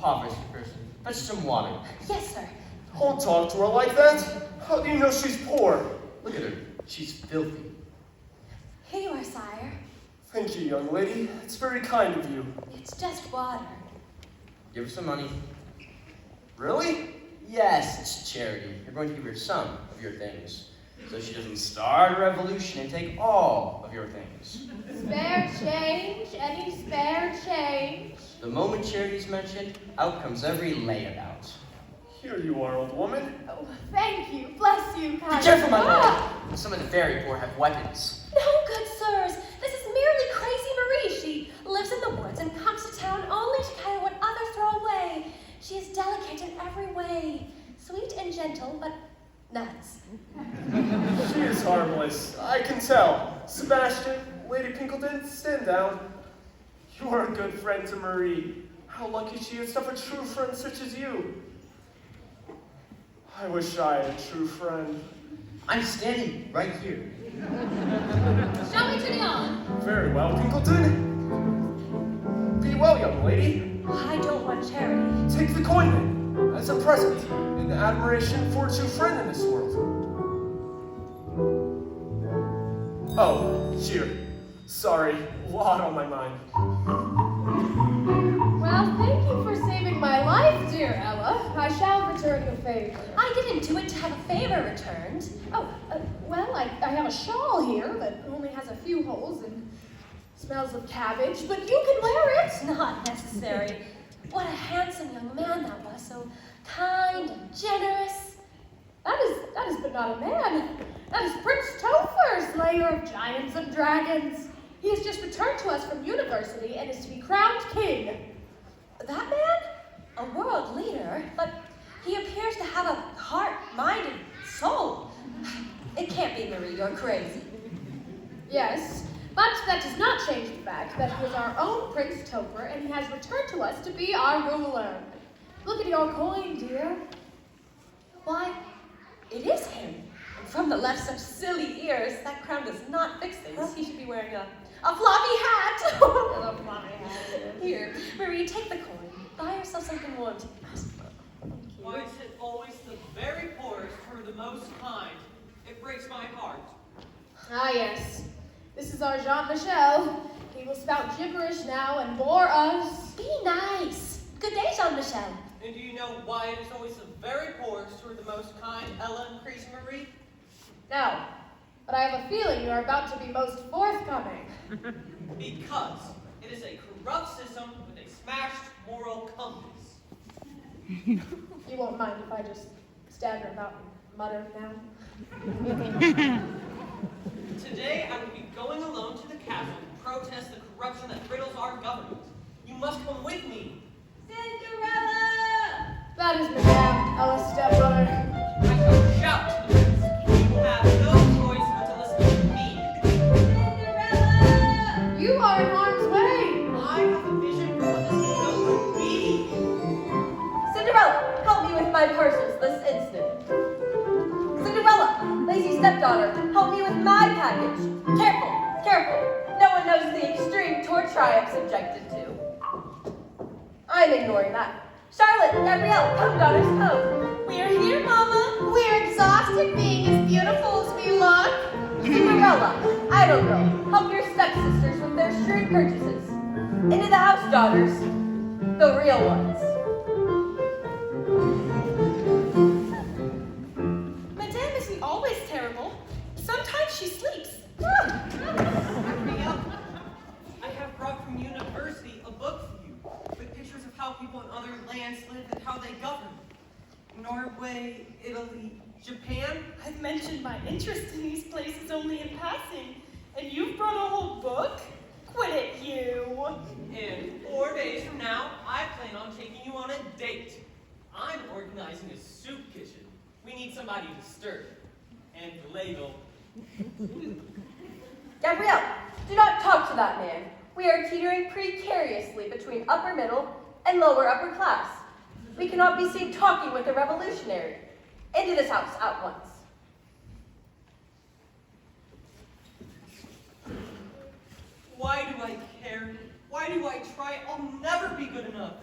impoverished person. Fetch some water. Yes, sir. Don't talk to her like that. How do you know she's poor? Look at her. She's filthy. Here you are, sire. Thank you, young lady. It's very kind of you. It's just water. Give her some money. Really? Yes, it's charity. You're going to give her some of your things, so she doesn't start a revolution and take all of your things. Spare change? Any spare change? The moment charity's mentioned, out comes every layabout. Here you are, old woman. Oh, thank you. Bless you, Be kind careful, my Ah! lord. Some of the very poor have weapons. No, good sirs. This is merely Crazy Marie. She lives in the woods and comes to town only to carry what others throw away. She is delicate in every way, sweet and gentle, but nuts. She is harmless. I can tell. Sebastian, Lady Pinkleton, stand down. You are a good friend to Marie. How lucky she is to have a true friend such as you. I wish I had a true friend. I'm standing right here. Shall we turn it on? Very well, Pinkleton. Be well, young lady. I don't want charity. Take the coin then, as a present, in admiration for a true friend in this world. Oh, cheer. Sorry, a lot on my mind. Well, thank you for saving my life, dear Ella. I shall return the favor. I didn't do it to have a favor returned. Oh, well, I have a shawl here that only has a few holes and smells of cabbage, but you can wear it. It's not necessary. What a handsome young man that was, so kind and generous. That is but not a man. That is Prince Topher, slayer of giants and dragons. He has just returned to us from university and is to be crowned king. That man? A world leader, but he appears to have a heart, mind, and soul. It can't be, Marie, you're crazy. Yes, but that does not change the fact that he is our own Prince Topher and he has returned to us to be our ruler. Look at your coin, dear. Why, it is him. And from the left, such silly ears. That crown does not fix things. He should be wearing a floppy hat. A floppy hat. Here, Marie, take the coin. Buy yourself something warm to eat. Why is it always the very poorest who are the most kind? It breaks my heart. Ah, yes. This is our Jean-Michel. He will spout gibberish now and bore us. Be nice. Good day, Jean-Michel. And do you know why it is always the very poorest who are the most kind, Ella and Crazy Marie? No, but I have a feeling you are about to be most forthcoming. Because it is a corrupt system with a smashed moral compass. You won't mind if I just stagger about and mutter now? Today I will be going alone to the castle to protest the corruption that riddles our government. You must come with me. Cinderella! That is Madame Ella's stepbrother. I shall shout to the prince. He will have no choice but to listen to me. Cinderella! You are in harm's way. I have a vision for what this world would be. Cinderella, help me with my parcels this instant. Cinderella, lazy stepdaughter, help me with my package. Careful, careful. No one knows the extreme torture I am subjected to. I'm ignoring that. Charlotte, Gabrielle, come, daughters, come. We're here, Mama. We're exhausted being as beautiful as we look. Cinderella, idle girl, help your stepsisters with their shrewd purchases. Into the house, daughters. The real ones. Madame isn't always terrible. Sometimes she sleeps. Hurry up. I have brought from university a book for you with pictures of how people in other lands live and how they govern. Norway, Italy, Japan. I've mentioned my interest in these places only in passing, and you've brought a whole book? Quit it, you! And 4 days from now, I plan on taking you on a date. I'm organizing a soup kitchen. We need somebody to stir and ladle. Gabrielle, do not talk to that man. We are teetering precariously between upper middle and lower upper class. We cannot be seen talking with a revolutionary. Into this house at once. Why do I care? Why do I try? I'll never be good enough.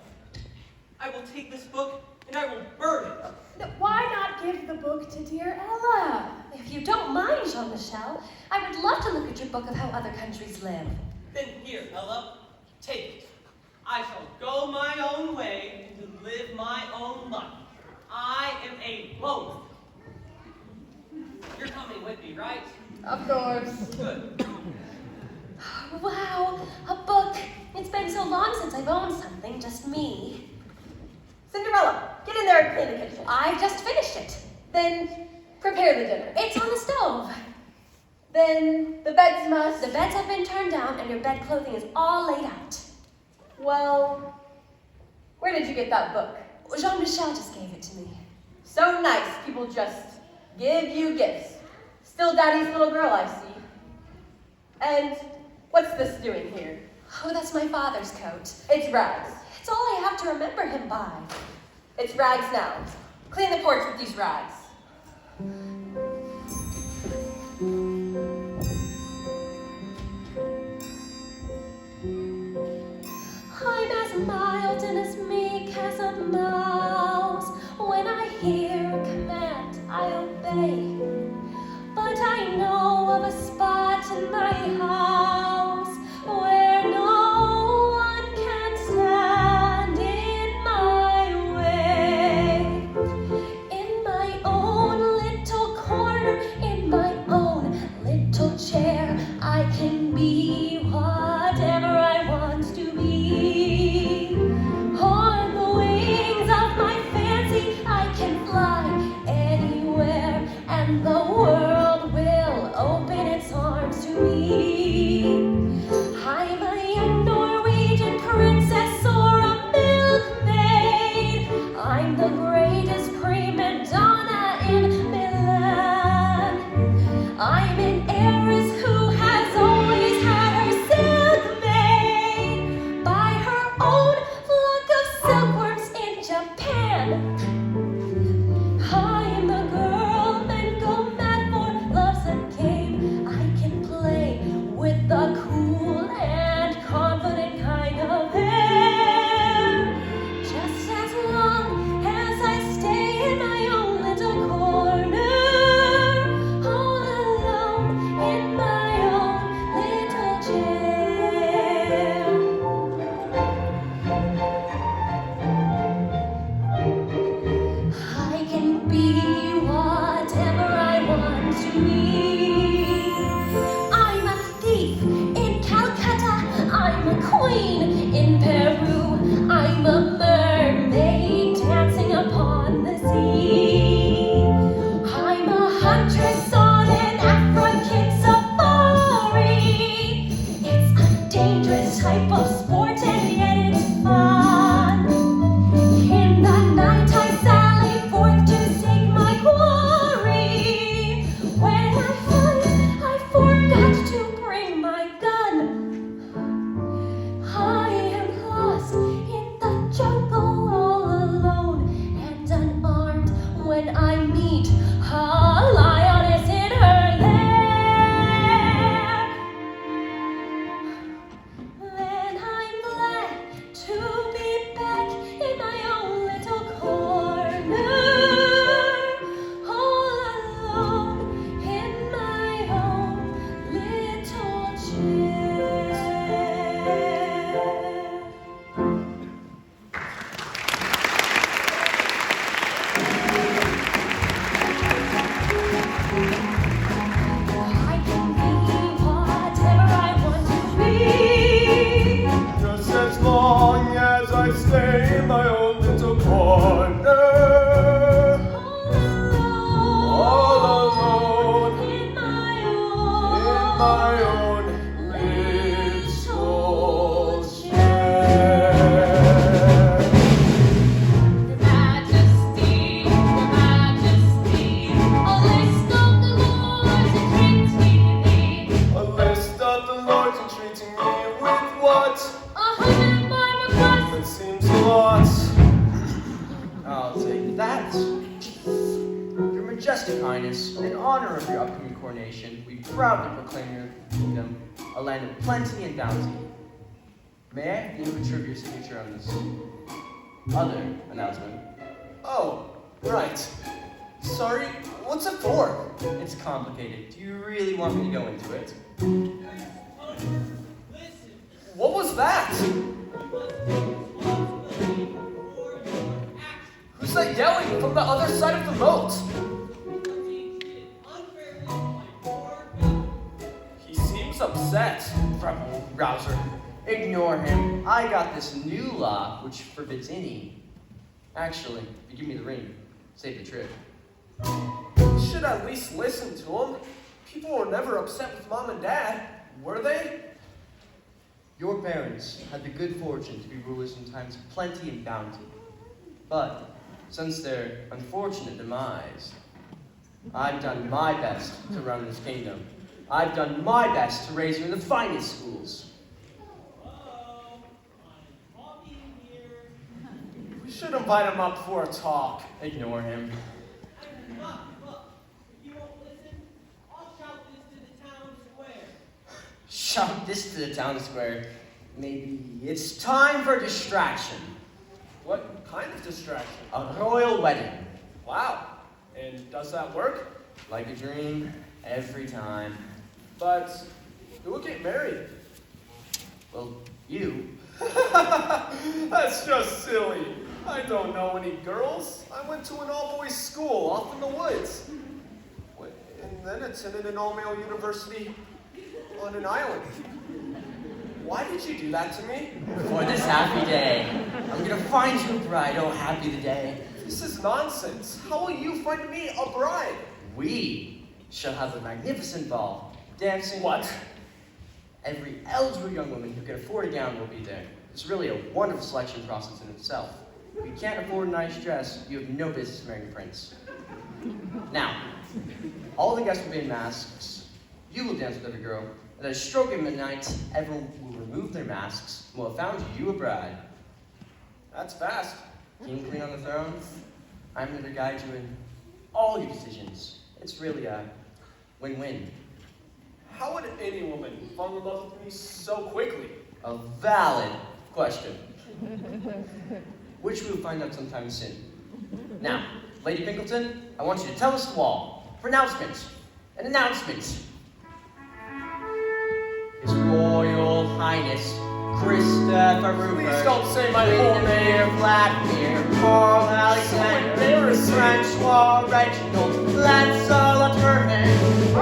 I will take this book and I will burn it. Why not give the book to dear Ella? If you don't mind, Jean-Michel, I would love to look at your book of how other countries live. Then here, Ella, take it. I shall go my own way and to live my own life. I am a loaf. You're coming with me, right? Of course. Good. Wow, a book. It's been so long since I've owned something, just me. Cinderella, get in there and clean the kitchen. I've just finished it. Then prepare the dinner. It's on the stove. Then the beds must... The beds have been turned down and your bed clothing is all laid out. Well, where did you get that book? Jean-Michel just gave it to me. So nice, people just give you gifts. Still Daddy's little girl, I see. And what's this doing here? Oh, that's my father's coat. It's rags. It's all I have to remember him by. It's rags now. Clean the porch with these rags. I'm as mild and as meek as a mouse. When I hear a command, I obey. But I know of a spot in my house where no one can stand in my way. In my own little corner, in my own little chair, I can be whatever I want to be. On the wings of my fancy, I can fly anywhere, and the world will open its arms to me. I'm a young Norwegian princess or a milkmaid. I'm the greatest prima donna in Milan. I'm an heiress who has always had her silk made by her own flock of silkworms in Japan. I'm a girl men go mad for, love's a game I can play with the cool and confident kind of hair. Just as long as I stay in my own little corner, all alone in my own little chair. I can be whatever I want to be. I'm a thief in Calcutta. I'm a queen in Peru. I'm a mermaid dancing upon the sea. I'm a huntress on an African safari. It's a dangerous type of sport and yet it's fun. In the night I sally forth to seek my quarry. When I find I forgot to bring my gun, I am lost in the jungle all alone and unarmed when I meet a lioness in her lair. Then I'm glad to be back in my own little corner, all alone in my own little chair. I can be whatever I want to be. Just as long as I stay in my own little corner. All alone In my in own my own little chair. Your Majesty, a list of the lords entreating thee. A list of the lords entreating me with what? 100 my request. It seems a lot. I'll take that. Your Majestic Highness, in honor of your upcoming coronation, we proudly proclaim your kingdom a land of plenty and bounty. May I have the imprimatur of your signature on this? other announcement. Oh, right. Sorry, what's it for? It's complicated. Do you really want me to go into it? What was that? Who's that yelling from the other side of the moat? He seems upset. Rebel rouser. Ignore him. I got this new law which forbids any. Actually, if you give me the ring, save the trip. You should at least listen to him. People were never upset with Mom and Dad, were they? Your parents had the good fortune to be rulers in times of plenty and bounty. But since their unfortunate demise, I've done my best to run this kingdom. I've done my best to raise you in the finest schools. We should invite him up for a talk. Ignore him. Shout this to the town square. Maybe it's time for a distraction. What kind of distraction? A royal wedding. Wow. And does that work? Like a dream, every time. But who will get married? Well, you. That's just silly. I don't know any girls. I went to an all-boys school off in the woods. And then attended an all-male university on an island. Why did you do that to me? For this happy day, I'm gonna find you a bride. Oh, happy the day. This is nonsense. How will you find me a bride? We shall have a magnificent ball. Dancing. What? Every eligible young woman who can afford a gown will be there. It's really a wonderful selection process in itself. If you can't afford a nice dress, you have no business marrying a prince. Now, all the guests will be in masks. You will dance with every girl. And at a stroke of midnight, everyone will remove their masks and will have found you a bride. That's fast. King Queen on the throne, I'm going to guide you in all your decisions. It's really a win-win. How would any woman fall in love with me so quickly? A valid question, which we will find out sometime soon. Now, Lady Pinkleton, I want you to tell us the wall. Pronouncements. An announcement. His Royal Highness Christopher Rupert. Please don't say my whole name. Vladimir, Carl Alexander, embarrassing. Francois Reginald, Lancelot Herman.